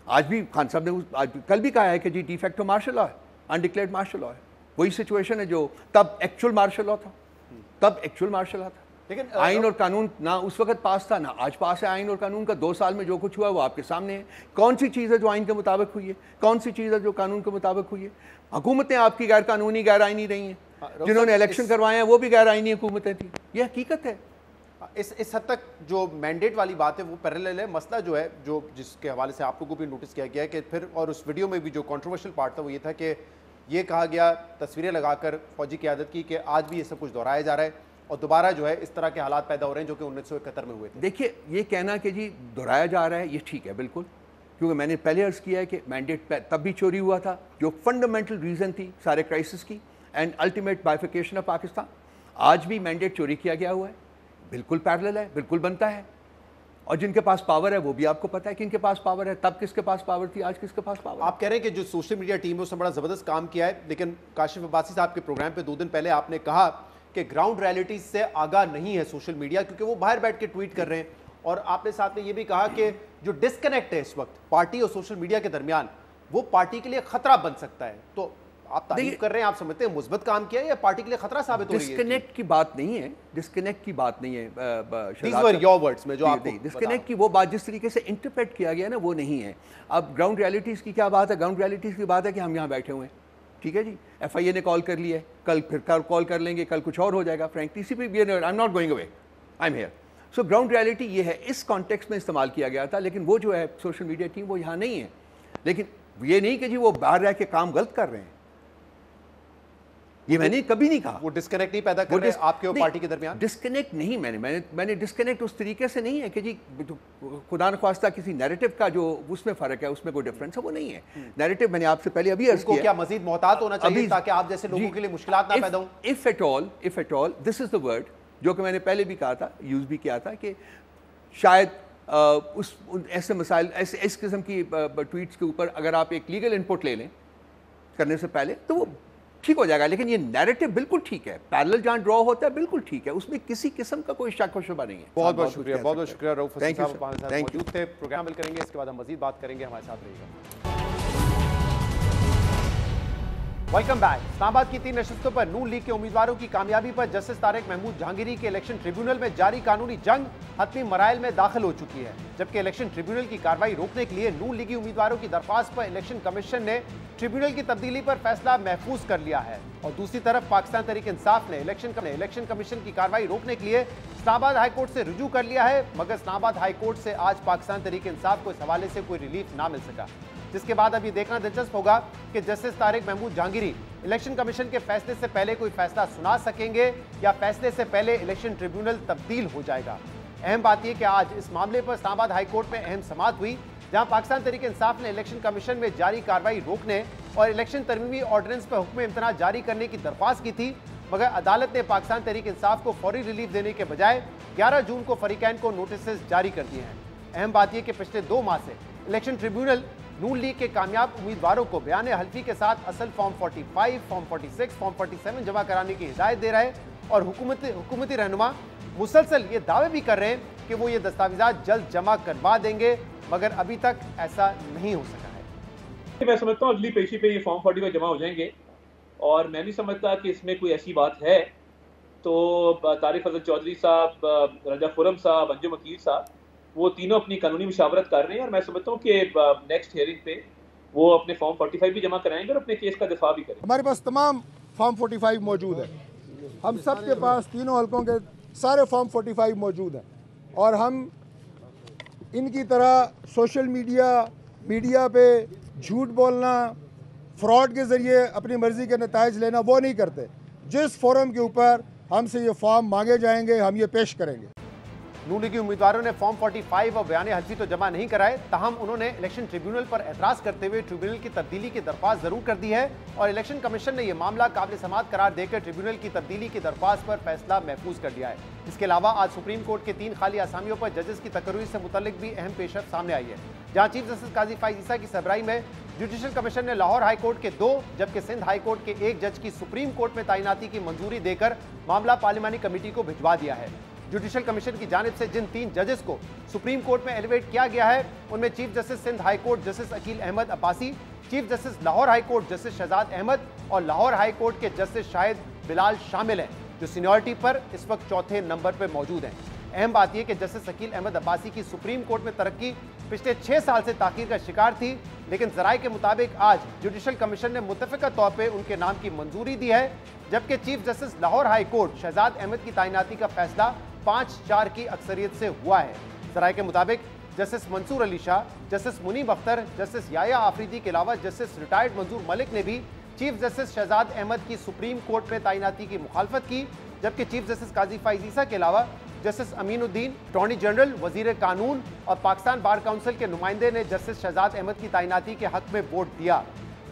आज भी खान साहब ने कल भी कहा है कि जी डिफेक्टो मार्शल लॉ है, अनडिक्लेयर्ड मार्शल लॉ है। वही सिचुएशन है जो तब एक्चुअल मार्शल लॉ था, तब एक्चुअल मार्शल लॉ था। लेकिन आइन और कानून ना उस वक्त पास था ना आज पास है। आइन और कानून का 2 साल में जो कुछ हुआ वो आपके सामने है। कौन सी चीज़ है जो आइन के मुताबिक हुई है, कौन सी चीज़ है जो कानून के मुताबिक हुई है? हुकूमतें आपकी गैर कानूनी गैर आइनी रही हैं, जिन्होंने इलेक्शन करवाए हैं वो भी गैर आइनी हुकूमतें थी, ये हकीकत है। इस हद तक जो मैंडेट वाली बात है वो पैरेलल है। मसला जो है, जो जिसके हवाले से आप लोगों को भी नोटिस किया गया है कि फिर, और उस वीडियो में भी जो कंट्रोवर्शियल पार्ट था वो ये था कि ये कहा गया, तस्वीरें लगाकर फौजी क़यादत की, कि आज भी ये सब कुछ दोहराया जा रहा है और दोबारा जो है इस तरह के हालात पैदा हो रहे हैं जो कि 1971 में हुए थे। देखिए ये कहना कि जी दोहराया जा रहा है ये ठीक है बिल्कुल, क्योंकि मैंने पहले अर्ज़ किया है कि मैंडेट तब भी चोरी हुआ था, जो फंडामेंटल रीज़न थी सारे क्राइसिस की एंड अल्टीमेट बाइफिकेशन ऑफ पाकिस्तान। आज भी मैंडेट चोरी किया गया हुआ है, बिल्कुल पैरेलल है, बिल्कुल बनता है। और जिनके पास पावर है वो भी आपको पता है कि इनके पास पावर है, तब किसके पास पावर थी, आज किसके पास पावर। आप कह रहे हैं कि जो सोशल मीडिया टीम है उसने बड़ा ज़बरदस्त काम किया है, लेकिन काशिफ अब्बासी साहब के प्रोग्राम पे 2 दिन पहले आपने कहा कि ग्राउंड रियलिटी से आगाह नहीं है सोशल मीडिया, क्योंकि वो बाहर बैठ के ट्वीट कर रहे हैं। और आपने साथ में ये भी कहा कि जो डिस्कनेक्ट है इस वक्त पार्टी और सोशल मीडिया के दरमियान, वो पार्टी के लिए खतरा बन सकता है। तो आप तारीफ कर रहे हैं, आप समझते हैं मुस्बत काम किया है या पार्टी के लिए खतरा साबित हो रही है? डिस्कनेक्ट की बात नहीं है, डिस्कनेक्ट की बात नहीं है। These were your words में जो आपको डिस्कनेक्ट की वो बात जिस तरीके से इंटरप्रेट किया गया ना वो नहीं है। अब ग्राउंड रियलिटीज़ की क्या बात है? ग्राउंड रियलिटीज़ की बात है कि हम यहाँ बैठे हुए हैं, ठीक है जी, FIA ने कॉल कर लिया है, कल फिर कॉल कर लेंगे, कल कुछ और हो जाएगा। फ्रैंकली सी भी I am not going away, I am here. So ground reality ये है, इस कॉन्टेक्स्ट में इस्तेमाल किया गया था। लेकिन वो जो है सोशल मीडिया टीम वो यहाँ नहीं है। लेकिन ये नहीं कि जी वो बाहर रह के काम गलत कर रहे हैं, ये मैंने कभी नहीं कहा। वो डिस्कनेक्ट नहीं पैदा कर रहे हैं आपके और पार्टी के दरमियान? डिस्कनेक्ट नहीं, मैंने डिस्कनेक्ट उस तरीके से नहीं है कि जी खुदा न ख्वास्ता किसी नैरेटिव का जो उसमें फ़र्क है उसमें कोई डिफरेंस है, वो नहीं है। नैरेटिव मैंने आपसे पहले अभी अर्ज़ किया, क्या मजीद मोहतात होना चाहिए ताकि आप जैसे लोगों के लिए मुश्किलात ना पैदा हों? If at all this is the word जो कि मैंने पहले भी कहा था, यूज़ भी किया था, कि शायद ऐसे मसाइल, ऐसे इस किस्म की ट्वीट्स के ऊपर अगर आप एक लीगल इनपुट ले लें करने से पहले तो वो ठीक हो जाएगा। लेकिन ये नैरेटिव बिल्कुल ठीक है, पैरेलल जहाँ ड्रॉ होता है बिल्कुल ठीक है, उसमें किसी किस्म का कोई शक व शुबा नहीं है। बहुत बहुत शुक्रिया, बहुत बहुत शुक्रिया। रऊफ हसन साहब हमारे साथ मौजूद थे, प्रोग्राम मिल करेंगे, इसके बाद हम मजीद बात करेंगे, हमारे साथ रहिएगा। Welcome back. इस्लामाबाद की 3 नशस्तों पर नून लीग के उम्मीदवारों की कामयाबी पर जस्टिस तारिक महमूद जहांगीरी के इलेक्शन ट्रिब्यूनल में जारी कानूनी जंग हतमी मराइल में दाखिल हो चुकी है, जबकि इलेक्शन ट्रिब्यूनल की कार्रवाई रोकने के लिए नून लीगी उम्मीदवारों की दरख्वास्त पर इलेक्शन कमीशन ने ट्रिब्यूनल की तब्दीली पर फैसला महफूज कर लिया है। और दूसरी तरफ पाकिस्तान तहरीक इंसाफ ने इलेक्शन कमीशन की कार्रवाई रोकने के लिए इस्लामाबाद हाईकोर्ट से रुजू कर लिया है, मगर इस्लामाबाद हाईकोर्ट से आज पाकिस्तान तहरीक इंसाफ को इस हवाले से कोई रिलीफ ना मिल सका, जिसके बाद अब ये देखना दिलचस्प होगा कि justice Tariq Mahmood Jahangiri election commission के फैसले से पहले कोई फैसला सुना सकेंगे या फैसले से पहले इलेक्शन ट्रिब्यूनल तब्दील हो जाएगा। अहम बात यह कि आज इस मामले पर इस्लामाबाद हाईकोर्ट में अहम समाअत हुई, जहां पाकिस्तान तहरीक इंसाफ ने इलेक्शन कमीशन में जारी कार्रवाई रोकने और इलेक्शन तरमीमी ऑर्डिनेंस पर हुक्म इम्तना जारी करने की दरख्वास्त की थी, मगर अदालत ने पाकिस्तान तहरीक इंसाफ को फौरी रिलीफ देने के बजाय 11 जून को फरीकैन को नोटिस जारी कर दिए हैं। अहम बात यह कि पिछले 2 माह से इलेक्शन ट्रिब्यूनल नून लीग के कामयाब उम्मीदवारों को बयान हल्फी के साथ असल फॉर्म 45, फॉर्म 46, फॉर्म 47 जमा कराने की हिदायत दे रहा है और हुकूमती रहनुमा मुसलसल ये दावे भी कर रहे हैं कि वो ये दस्तावेजात जल्द जमा करवा देंगे, मगर अभी तक ऐसा नहीं हो सका है। मैं समझता हूँ अगली पेशी पे ये फॉर्म 45 जमा हो जाएंगे और मैं नहीं समझता कि इसमें कोई ऐसी बात है। तो तारिक फजल चौधरी साहब, रजा खुरम साहब, अंजुम वकील साहब, वो तीनों अपनी कानूनी मुशावरत कर रहे हैं और मैं समझता हूँ कि नेक्स्ट हियरिंग पे वो अपने फॉर्म 45 भी जमा कराएंगे और अपने केस का दिफा भी करेंगे। हमारे पास तमाम फॉर्म 45 मौजूद है, हम सब के पास तीनों हलकों के सारे फॉर्म 45 मौजूद हैं और हम इनकी तरह सोशल मीडिया पे झूठ बोलना, फ्रॉड के ज़रिए अपनी मर्ज़ी के नताइज लेना वो नहीं करते। जिस फोरम के ऊपर हमसे ये फॉर्म मांगे जाएंगे हम ये पेश करेंगे। नून लीगी उम्मीदवारों ने फॉर्म 45 और बयान हल्फी तो जमा नहीं कराए, ताहम उन्होंने इलेक्शन ट्रिब्यूनल पर एतराज़ करते हुए ट्रिब्यूनल की तब्दीली की दरख्वास्त जरूर कर दी है और इलेक्शन कमीशन ने यह मामला काबिल समाअत करार देकर ट्रिब्यूनल की तब्दीली की दरख्वास्त पर फैसला महफूज कर दिया है। इसके अलावा आज सुप्रीम कोर्ट के 3 खाली आसामियों पर जजेस की तकर्री से मुतल्लिक भी अहम पेशरफ सामने आई है, जहाँ चीफ जस्टिस काजी फाइज ईसा की सरबराही में जुडिशल कमीशन ने लाहौर हाई कोर्ट के 2 जबकि सिंध हाई कोर्ट के 1 जज की सुप्रीम कोर्ट में तैनाती की मंजूरी देकर मामला पार्लिमानी कमेटी को भिजवा दिया है। जुडिशल कमीशन की जानिब से जिन 3 जजेस को सुप्रीम कोर्ट में एलिवेट किया गया है, उनमें chief justice Sindh high court justice Aqeel Ahmed Abbasi, chief justice Lahore high court justice Shahzad Ahmed और लाहौर हाई कोर्ट के जस्टिस शाहिद बिलाल शामिल हैं, जो सीनियरिटी पर इस वक्त 4थे नंबर पर मौजूद हैं। अहम बात यह कि जस्टिस अकील अहमद अब्बासी की सुप्रीम कोर्ट में तरक्की पिछले 6 साल से ताखीर का शिकार थी, लेकिन जराये के मुताबिक आज जुडिशल कमीशन ने मुतफ़िका तौर पर उनके नाम की मंजूरी दी है, जबकि chief justice Lahore high court Shahzad Ahmed की तैनाती का फैसला 5-4 की अक्सरियत से हुआ है। जराये के मुताबिक justice Mansoor Ali Shah, justice Munib Akhtar, justice Yahya Afridi के अलावा जस्टिस रिटायर्ड मंजूर मलिक ने भी चीफ जस्टिस शहजाद अहमद की सुप्रीम कोर्ट में तैनाती की मुखालफत की, जबकि चीफ जस्टिस काजी फाइज ईसा के अलावा जस्टिस अमीनुद्दीन, अटॉर्नी जनरल, वजीर कानून और पाकिस्तान बार काउंसिल के नुमाइंदे ने जस्टिस शहजाद अहमद की तैनाती के हक में वोट दिया।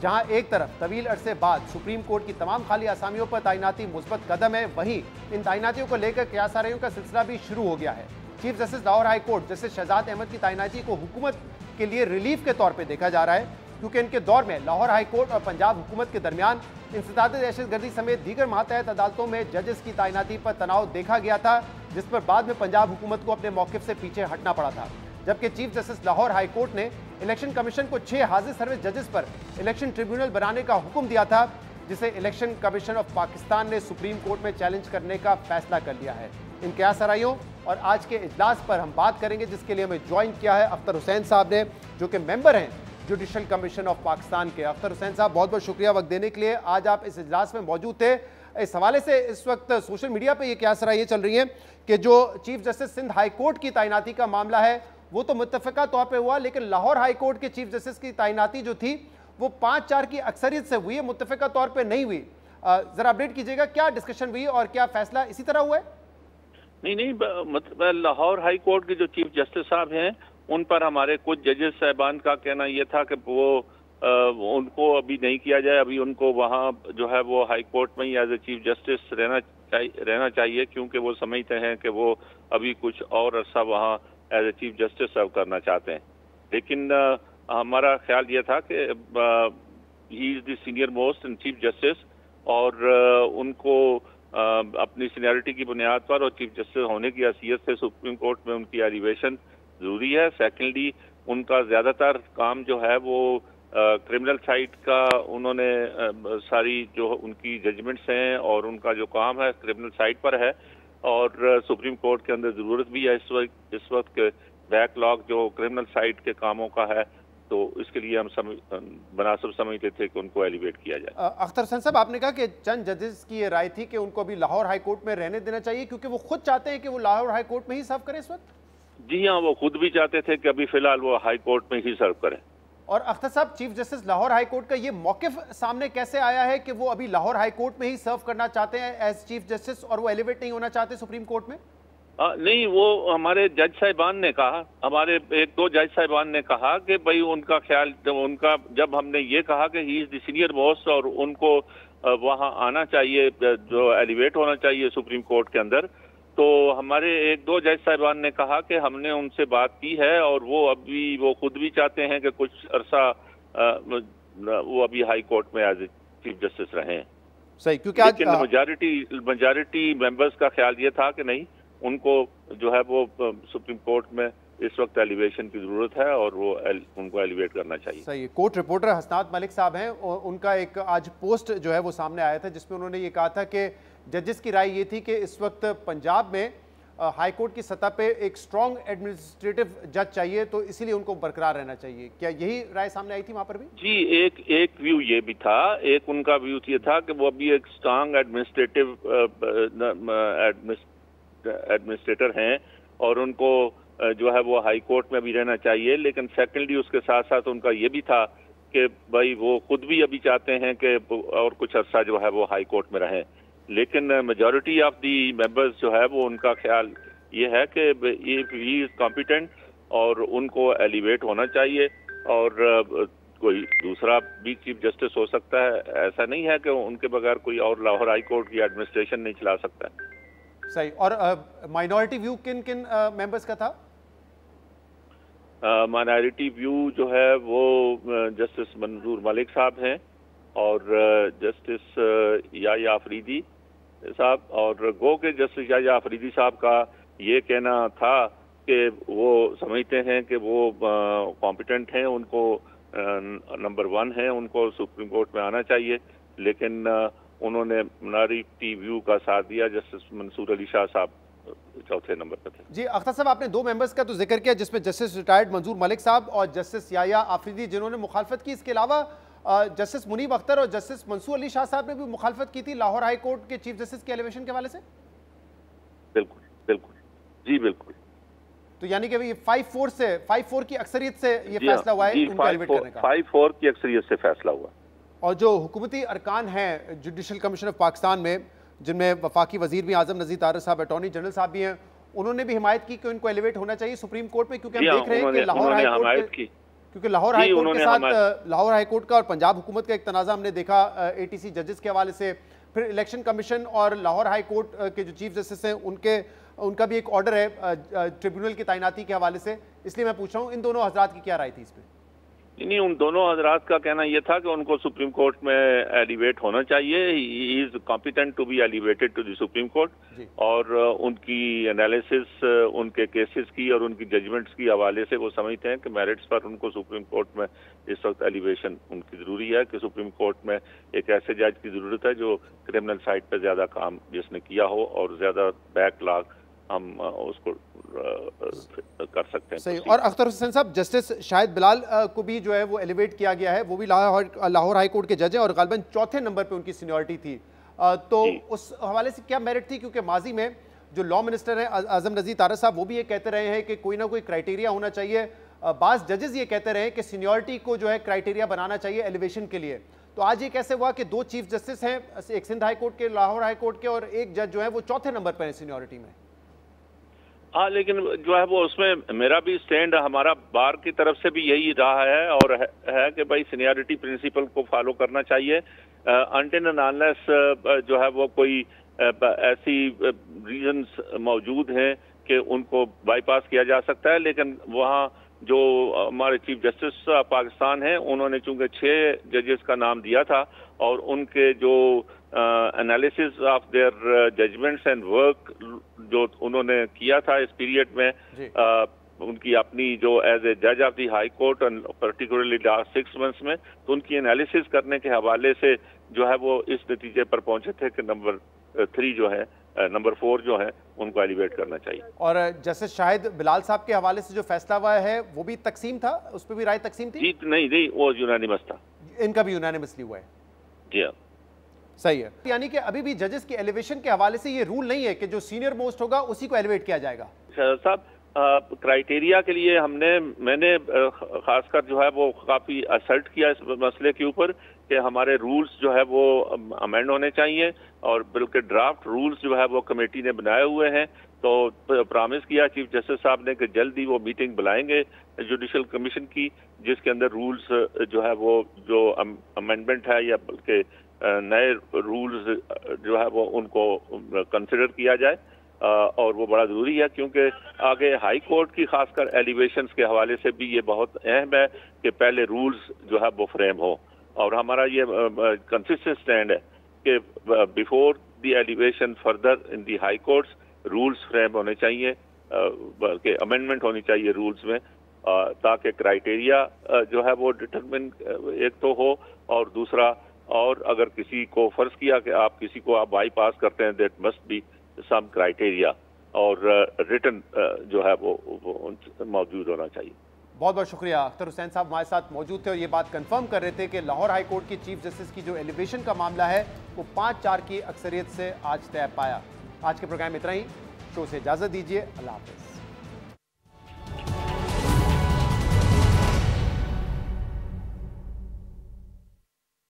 जहां एक तरफ तवील अरसे बाद सुप्रीम कोर्ट की तमाम खाली आसामियों पर तैनाती मुस्बत कदम है, वहीं इन तैनातियों को लेकर क़यासाराइयों का सिलसिला भी शुरू हो गया है। Chief justice Lahore high court justice Shahzad Ahmed की तैनाती को हुकूमत के लिए रिलीफ के तौर पर देखा जा रहा है, क्योंकि इनके दौर में लाहौर हाई कोर्ट और पंजाब हुकूमत के दरमियान इंसदाद दहशतगर्दी समेत दीगर मातहत अदालतों में जजेस की तैनाती पर तनाव देखा गया था, जिस पर बाद में पंजाब हुकूमत को अपने मौक़िफ़ से पीछे हटना पड़ा था। जबकि chief justice Lahore high court ने इलेक्शन कमीशन को 6 हाजिर सर्विस जजेस पर इलेक्शन ट्रिब्यूनल बनाने का हुक्म दिया था, जिसे इलेक्शन कमीशन ऑफ पाकिस्तान ने सुप्रीम कोर्ट में चैलेंज करने का फैसला कर लिया है। इन क़यासाराइयों और आज के इजलास पर हम बात करेंगे, जिसके लिए हमें ज्वाइन किया है अख्तर हुसैन साहब ने, जो कि मेंबर हैं जुडिशल कमीशन ऑफ पाकिस्तान के। अख्तर हुसैन साहब, बहुत बहुत शुक्रिया वक्त देने के लिए। आज आप इस इजलास में मौजूद थे। इस हवाले से इस वक्त सोशल मीडिया पे ये क़यासाराइयाँ चल रही हैं कि जो chief justice Sindh high court की तैनाती का मामला है वो तो मुत्तफ़िका तौर पे हुआ, लेकिन लाहौर हाई कोर्ट के चीफ जस्टिस की तैनाती जो थी वो 5-4 की अक्सरियत से हुई है, मुत्तफ़िका तौर पे नहीं हुई। जरा अपडेट कीजिएगा, क्या डिस्कशन हुई और क्या फैसला इसी तरह हुआ है? नहीं, मतलब लाहौर हाई कोर्ट के जो चीफ जस्टिस साहब हैं उन पर हमारे कुछ जजेस साहबान का कहना यह था कि वो उनको अभी नहीं किया जाए, अभी उनको वहाँ जो है वो हाई कोर्ट में ही एज ए चीफ जस्टिस रहना चाहिए, क्योंकि वो समझते हैं कि वो अभी कुछ और अरसा वहाँ एज ए चीफ जस्टिस सर्व करना चाहते हैं। लेकिन हमारा ख्याल ये था कि he is the senior most and chief justice और उनको अपनी सीनियरिटी की बुनियाद पर और चीफ जस्टिस होने की हैसियत से सुप्रीम कोर्ट में उनकी एलिवेशन ज़रूरी है। सेकेंडली, उनका ज़्यादातर काम जो है वो क्रिमिनल साइड का, उन्होंने सारी जो उनकी जजमेंट्स हैं और उनका जो काम है क्रिमिनल साइड पर है और सुप्रीम कोर्ट के अंदर ज़रूरत भी है इस वक्त बैकलॉग जो क्रिमिनल साइड के कामों का है, तो इसके लिए हम मुनासिब समझते थे कि उनको एलिवेट किया जाए। अख्तर हुसैन साहब, आपने कहा कि चंद जजेस की ये राय थी कि उनको अभी लाहौर हाई कोर्ट में रहने देना चाहिए, क्योंकि वो खुद चाहते हैं कि वो लाहौर हाई कोर्ट में ही सर्व करें इस वक्त। जी हाँ, वो खुद भी चाहते थे कि अभी फिलहाल वो हाई कोर्ट में ही सर्व करें। और अख्तर साहब, chief justice Lahore high court का ये मौकिफ सामने कैसे आया है कि वो अभी लाहौर हाई कोर्ट में ही सर्व करना चाहते हैं एज चीफ जस्टिस और वो एलिवेट नहीं होना चाहते सुप्रीम कोर्ट में? नहीं, वो हमारे जज साहिबान ने कहा, हमारे एक दो जज साहिबान ने कहा कि भाई उनका ख्याल, उनका जब हमने ये कहा कि he is the senior most और उनको वहाँ आना चाहिए, जो एलिवेट होना चाहिए सुप्रीम कोर्ट के अंदर, तो हमारे एक दो जज साहिबान ने कहा कि हमने उनसे बात की है और वो खुद भी चाहते हैं कि कुछ अरसा वो अभी हाई कोर्ट में एज चीफ जस्टिस रहे। सही, क्योंकि आज मेजॉरिटी मेंबर्स का ख्याल ये था कि नहीं, उनको जो है वो सुप्रीम कोर्ट में इस वक्त एलिवेशन की जरूरत है और वो उनको एलिवेट करना चाहिए। सही। कोर्ट रिपोर्टर हसनात मलिक साहब हैं, उनका एक आज पोस्ट जो है वो सामने आया था जिसमें उन्होंने ये कहा था कि जजेस की राय ये थी कि इस वक्त पंजाब में हाई कोर्ट की सतह पे एक स्ट्रॉन्ग एडमिनिस्ट्रेटिव जज चाहिए, तो इसीलिए उनको बरकरार रहना चाहिए। क्या यही राय सामने आई थी वहां पर भी? जी, एक व्यू ये भी था, एक उनका व्यू ये था कि वो अभी एक स्ट्रॉन्ग एडमिनिस्ट्रेटर हैं और उनको जो है वो हाई कोर्ट में भी रहना चाहिए, लेकिन सेकेंडली उसके साथ साथ उनका ये भी था कि भाई वो खुद भी अभी चाहते हैं कि और कुछ अर्सा जो है वो हाई कोर्ट में रहें, लेकिन मेजॉरिटी ऑफ दी मेंबर्स जो है वो उनका ख्याल ये है कि ही इज कॉम्पिटेंट और उनको एलिवेट होना चाहिए और कोई दूसरा भी चीफ जस्टिस हो सकता है। ऐसा नहीं है कि उनके बगैर कोई और लाहौर हाई कोर्ट की एडमिनिस्ट्रेशन नहीं चला सकता है। सही। और माइनॉरिटी व्यू किन किन मेंबर्स का था? माइनॉरिटी व्यू जो है वो जस्टिस मंजूर मलिक साहब हैं और जस्टिस याया अफरीदी साहब, और गो के जस्टिस याया अफरीदी साहब का ये कहना था कि वो समझते हैं कि वो कॉम्पिटेंट हैं, उनको नंबर 1 है, उनको सुप्रीम कोर्ट में आना चाहिए, लेकिन उन्होंने माइनॉरिटी व्यू का साथ दिया। जस्टिस मंसूर अली शाह साहब चौथे नंबर पर थे। जी अख्तर साहब, आपने 2 मेंबर्स का तो जिक्र किया जिसमें जस्टिस रिटायर्ड मंजूर मलिक साहब और जस्टिस याया आफरीदी जिन्होंने मुखालफत की। इसके अलावा जस्टिस मुनीब अख्तर और जस्टिस मंसूर अली शाह साहब ने भी मुखालफत की थी लाहौर हाई कोर्ट के चीफ जस्टिस के एलिवेशन के हवाले से। बिल्कुल बिल्कुल, जी बिल्कुल। तो यानी कि 5-4 की अक्सरियत से ये फैसला हुआ है उनको एलिवेट करने का। 5-4 की अक्सरियत से फैसला हुआ। और जो हुकूमती अरकान हैं जुडिशल कमीशन ऑफ पाकिस्तान में, जिनमें वफाकी वजीर भी आजम नज़ीर तारर साहब, अटॉर्नी जनरल साहब भी हैं, उन्होंने भी हिमायत की कि इनको एलिवेट होना चाहिए सुप्रीम कोर्ट में, क्योंकि हम देख रहे हैं कि लाहौर हाई कोर्ट क्योंकि लाहौर हाई कोर्ट के साथ लाहौर हाई कोर्ट का और पंजाब हुकूमत का एक तनाज़ा हमने देखा ATC जजेस के हवाले से, फिर इलेक्शन कमीशन और लाहौर हाई कोर्ट के जो चीफ जस्टिस हैं उनका भी एक ऑर्डर है ट्रिब्यूनल की तैनाती के हवाले से। इसलिए मैं पूछ रहा हूँ इन दोनों हजरात की क्या राय थी इस पर? नहीं, उन दोनों हजरात का कहना यह था कि उनको सुप्रीम कोर्ट में एलिवेट होना चाहिए। He is competent to be elevated to the supreme court, और उनकी एनालिसिस उनके केसेस की और उनकी जजमेंट्स की हवाले से वो समझते हैं कि मेरिट्स पर उनको सुप्रीम कोर्ट में इस वक्त एलिवेशन उनकी जरूरी है, कि सुप्रीम कोर्ट में एक ऐसे जज की जरूरत है जो क्रिमिनल साइड पर ज्यादा काम जिसने किया हो और ज्यादा बैकलॉग हम उसको कर सकते हैं। सही। और अख्तर हुसैन साहब, जस्टिस शाहिद बिलाल को भी जो है वो एलिवेट किया गया है, वो भी लाहौर हाई कोर्ट के जज हैं और गालिबन चौथे नंबर पे उनकी सीनियरिटी थी, तो उस हवाले से क्या मेरिट थी? क्योंकि माजी में जो लॉ मिनिस्टर हैं आजम नज़ीर तारर साहब, वो भी ये कहते रहे हैं कि कोई ना कोई क्राइटेरिया होना चाहिए। बाज़ जजेस ये कहते रहे कि सीनियरिटी को जो है क्राइटेरिया बनाना चाहिए एलिवेशन के लिए। तो आज ये कैसे हुआ कि 2 चीफ जस्टिस हैं, एक सिंध हाई कोर्ट के, लाहौर हाई कोर्ट के, और एक जज जो है वो चौथे नंबर पर है सीनियरिटी में? हाँ, लेकिन जो है वो उसमें मेरा भी स्टैंड, हमारा बार की तरफ से भी यही रहा है और है कि भाई सीनियरिटी प्रिंसिपल को फॉलो करना चाहिए। अनटिल एंड अनलेस जो है वो कोई ऐसी रीजंस मौजूद हैं कि उनको बाईपास किया जा सकता है, लेकिन वहाँ जो हमारे चीफ जस्टिस पाकिस्तान हैं, उन्होंने चूंकि 6 जजेस का नाम दिया था और उनके जो analysis of their judgements and work जो उन्होंने किया था इस पीरियड में, उनकी अपनी जो एज ए जज of the high court and particularly last 6 months में, तो उनकी एनालिसिस करने के हवाले से जो है वो इस नतीजे पर पहुंचे थे कि नंबर 3 जो है, नंबर 4 जो है, उनको एलिवेट करना चाहिए। और जस्टिस शाहिद बिलाल साहब के हवाले से जो फैसला हुआ है वो भी तकसीम था, उस पर भी राय तकसीम थी? जी नहीं, वो यूनानिमस था। इनका भी यूनानिमसली हुआ है? जी हाँ, सही है। यानी कि अभी भी जजेस की एलिवेशन के हवाले से ये रूल नहीं है कि जो सीनियर मोस्ट होगा उसी को एलिवेट किया जाएगा? साहब, क्राइटेरिया के लिए मैंने खासकर जो है वो काफ़ी असर्ट किया इस मसले के ऊपर कि हमारे रूल्स जो है वो अमेंड होने चाहिए, और बिल के ड्राफ्ट रूल्स जो है वो कमेटी ने बनाए हुए हैं। तो प्रॉमिस किया चीफ जस्टिस साहब ने कि जल्द ही वो मीटिंग बुलाएंगे जुडिशल कमीशन की, जिसके अंदर रूल्स जो है वो जो अमेंडमेंट है या बल्कि नए रूल्स जो है वो उनको कंसिडर किया जाए। और वो बड़ा ज़रूरी है, क्योंकि आगे हाई कोर्ट की खासकर एलिवेशंस के हवाले से भी ये बहुत अहम है कि पहले रूल्स जो है वो फ्रेम हो। और हमारा ये कंसिस्टेंट स्टैंड है कि before the elevation further in the high courts rules frame होने चाहिए, बल्कि अमेंडमेंट होनी चाहिए रूल्स में, ताकि क्राइटेरिया जो है वो डिटरमिन एक तो हो, और दूसरा, और अगर किसी को फर्ज किया कि आप किसी को आप बाईपास करते हैं, that must be some criteria, और रिटन जो है वो मौजूद होना चाहिए। बहुत बहुत शुक्रिया। अख्तर हुसैन साहब हमारे साथ मौजूद थे और ये बात कंफर्म कर रहे थे कि लाहौर हाई कोर्ट की चीफ जस्टिस की जो एलिवेशन का मामला है वो 5-4 की अक्सरियत से आज तय पाया। आज के प्रोग्राम में इतना ही। शो से इजाजत दीजिए। अल्लाह हाफिज।